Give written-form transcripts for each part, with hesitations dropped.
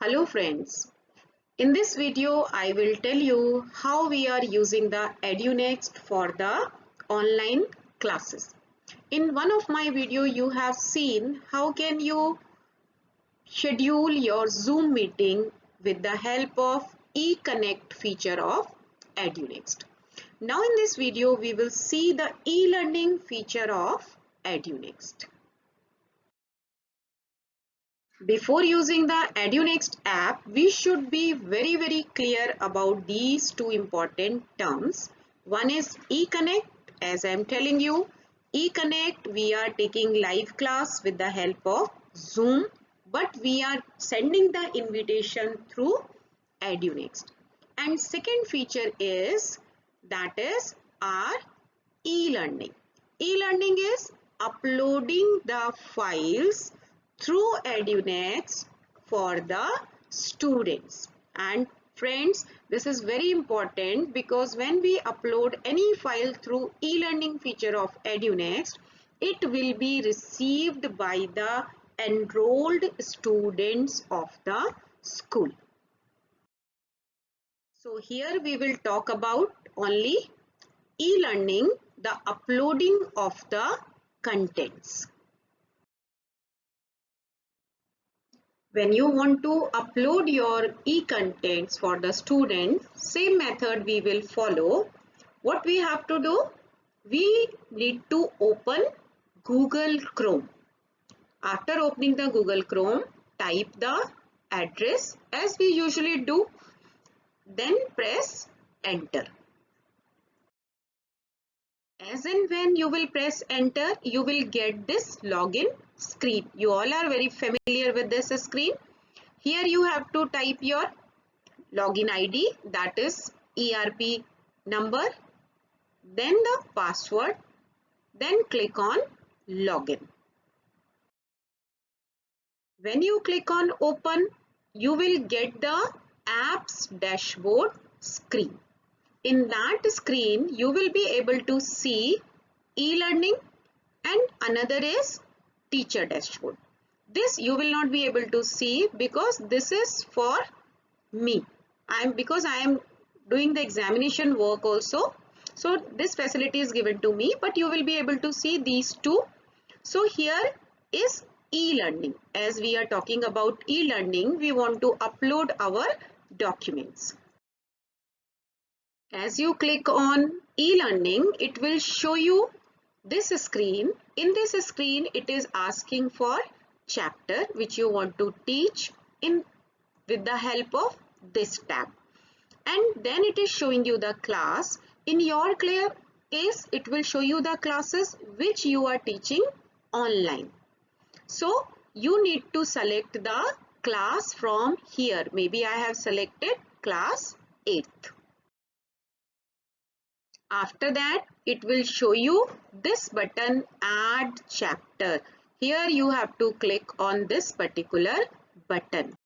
Hello friends, in this video I will tell you how we are using the EduNext for the online classes. In one of my video you have seen how can you schedule your Zoom meeting with the help of eConnect feature of EduNext. Now in this video we will see the e-learning feature of EduNext. Before using the EduNext app, we should be very clear about these two important terms. One is eConnect. As I am telling you, eConnect, we are taking live class with the help of Zoom, but we are sending the invitation through EduNext. And second feature is our e-learning. E-learning is uploading the files through EduNext for the students. And friends, this is very important because when we upload any file through e-learning feature of EduNext, it will be received by the enrolled students of the school. So here we will talk about only e-learning, the uploading of the contents. When you want to upload your e-contents for the students, same method we will follow. What we have to do? We need to open Google Chrome. After opening the Google Chrome, type the address as we usually do. Then press enter. As and when you will press enter, you will get this login screen. You all are very familiar with this screen. Here you have to type your login ID, that is ERP number, then the password, then click on login. When you click on open, you will get the apps dashboard screen. In that screen, you will be able to see e-learning and another is teacher dashboard. This you will not be able to see because this is for me. Because I am doing the examination work also. So this facility is given to me, but you will be able to see these two. So here is e-learning. As we are talking about e-learning, we want to upload our documents. As you click on e-learning, it will show you this screen. In this screen, it is asking for chapter which you want to teach with the help of this tab. And then it is showing you the class. In your case, it will show you the classes which you are teaching online. So you need to select the class from here. Maybe I have selected class 8th. After that, it will show you this button add chapter. Here you have to click on this particular button.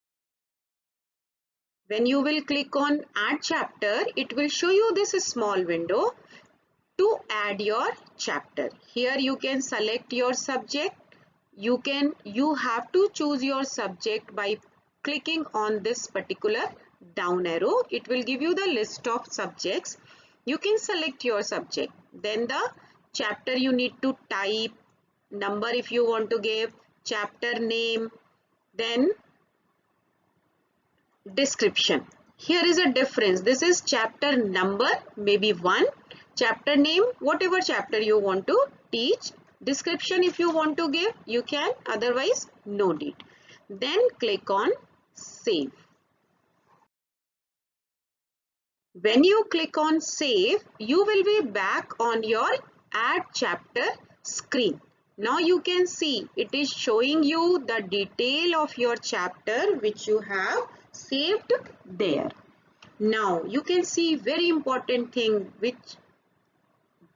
When you will click on add chapter, it will show you this small window to add your chapter. Here you can select your subject. You have to choose your subject by clicking on this particular down arrow. It will give you the list of subjects. You can select your subject. Then the chapter you need to type, number if you want to give, chapter name, then description. Here is a difference. This is chapter number, maybe 1, chapter name, whatever chapter you want to teach. Description if you want to give, you can, otherwise no need. Then click on save. When you click on save, you will be back on your add chapter screen. Now you can see it is showing you the detail of your chapter which you have saved there. Now you can see very important thing which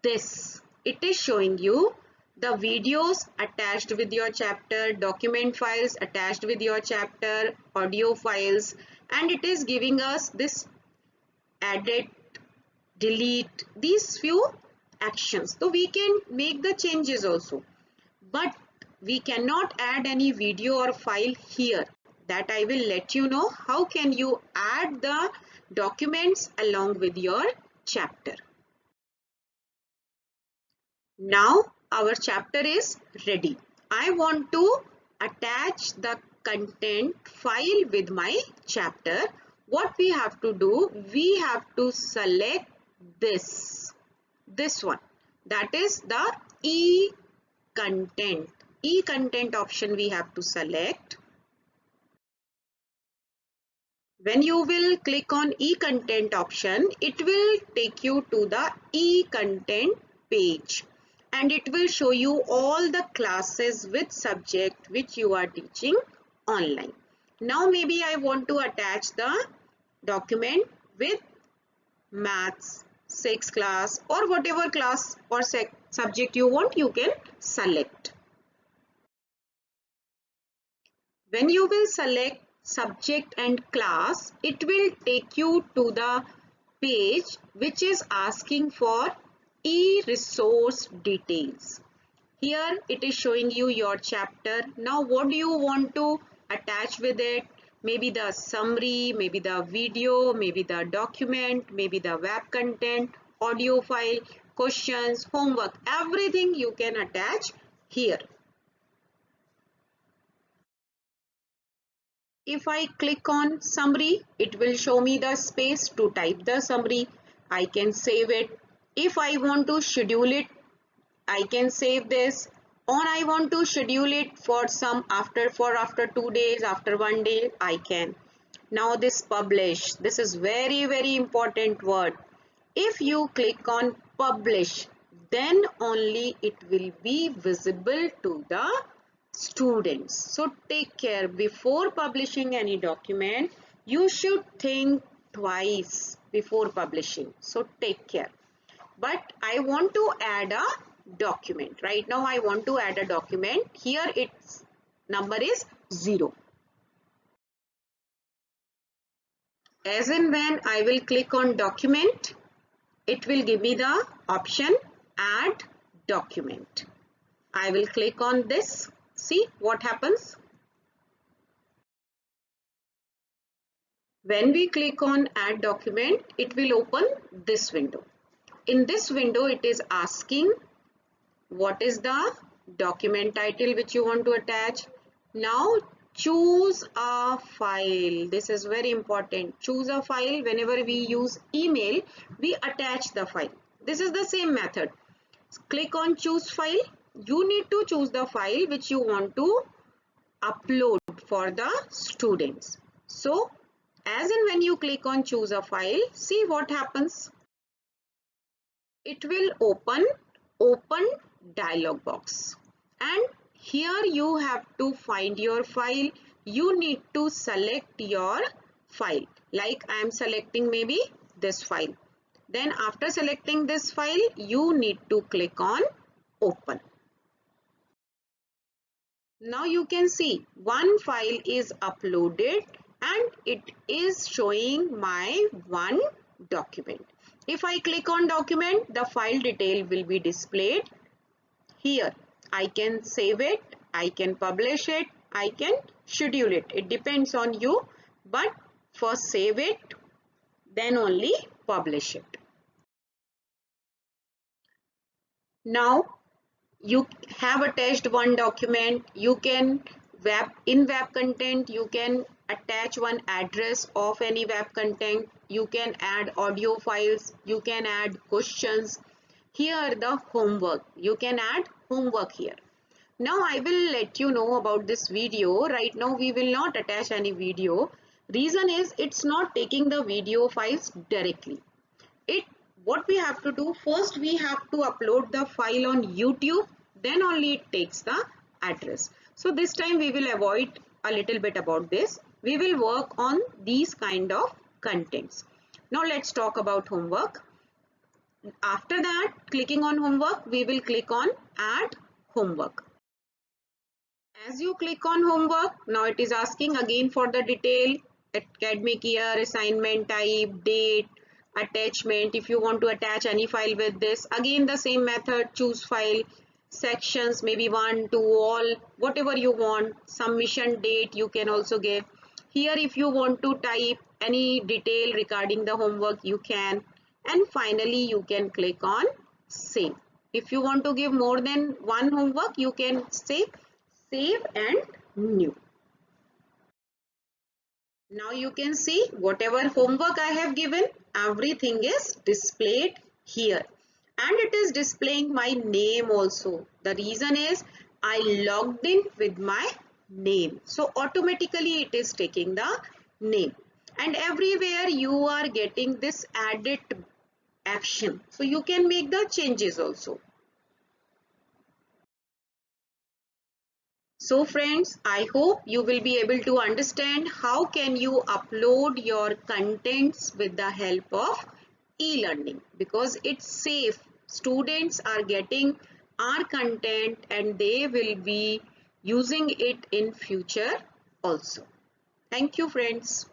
this. It is showing you the videos attached with your chapter, document files attached with your chapter, audio files, and it is giving us this edit, delete, these few actions. So we can make the changes also, but we cannot add any video or file here. that I will let you know how can you add the documents along with your chapter. Now our chapter is ready. I want to attach the content file with my chapter. What we have to do, we have to select this one, that is the e-content. E-content option we have to select. When you will click on e-content option, it will take you to the e-content page and it will show you all the classes with subject which you are teaching online. Now maybe I want to attach the document with maths 6 class or whatever class or subject you want, you can select. When you will select subject and class, it will take you to the page which is asking for e-resource details. Here it is showing you your chapter. Now what do you want to attach with it? Maybe the summary, maybe the video, maybe the document, maybe the web content, audio file, questions, homework, everything you can attach here. If I click on summary, it will show me the space to type the summary. I can save it. If I want to schedule it, I can save this, or I want to schedule it for after 2 days, after 1 day, I can. Now this publish, this is very important word. If you click on publish, then only it will be visible to the students. So take care, before publishing any document, you should think twice before publishing. So take care. But I want to add a document. Right now I want to add a document. Here its number is 0. As and when I will click on document, it will give me the option add document. I will click on this. See what happens. When we click on add document, it will open this window. In this window, it is asking what is the document title which you want to attach. Now choose a file. This is very important. Choose a file. Whenever we use email, we attach the file. This is the same method. Click on choose file. You need to choose the file which you want to upload for the students. So as and when you click on choose a file, see what happens. It will open dialog box, and here you have to find your file. You need to select your file. Like I am selecting maybe this file. Then after selecting this file, you need to click on open. Now you can see one file is uploaded and it is showing my one document. If I click on document, the file detail will be displayed here. I can save it, I can publish it, I can schedule it. It depends on you, but first save it, then only publish it. Now you have attached one document. You can in web content, you can attach one address of any web content. You can add audio files, you can add questions. Here the homework, you can add homework here. Now I will let you know about this video. Right now we will not attach any video. Reason is it's not taking the video files directly. What we have to do, first we have to upload the file on YouTube, then only it takes the address. So this time we will avoid a little bit about this. We will work on these kind of contents. Now let's talk about homework. After that, clicking on homework, we will click on add homework. As you click on homework, now it is asking again for the detail, academic year, assignment type, date, attachment. If you want to attach any file with this, again the same method, choose file, sections, maybe 1, 2, all, whatever you want. Submission date you can also give. Here if you want to type any detail regarding the homework, you can. And finally you can click on save. If you want to give more than one homework, you can say save and new. Now you can see whatever homework I have given, everything is displayed here. And it is displaying my name also. The reason is I logged in with my name. So automatically it is taking the name. And everywhere you are getting this added action. So you can make the changes also. So friends, I hope you will be able to understand how can you upload your contents with the help of e-learning, because it's safe. Students are getting our content and they will be using it in future also. Thank you friends.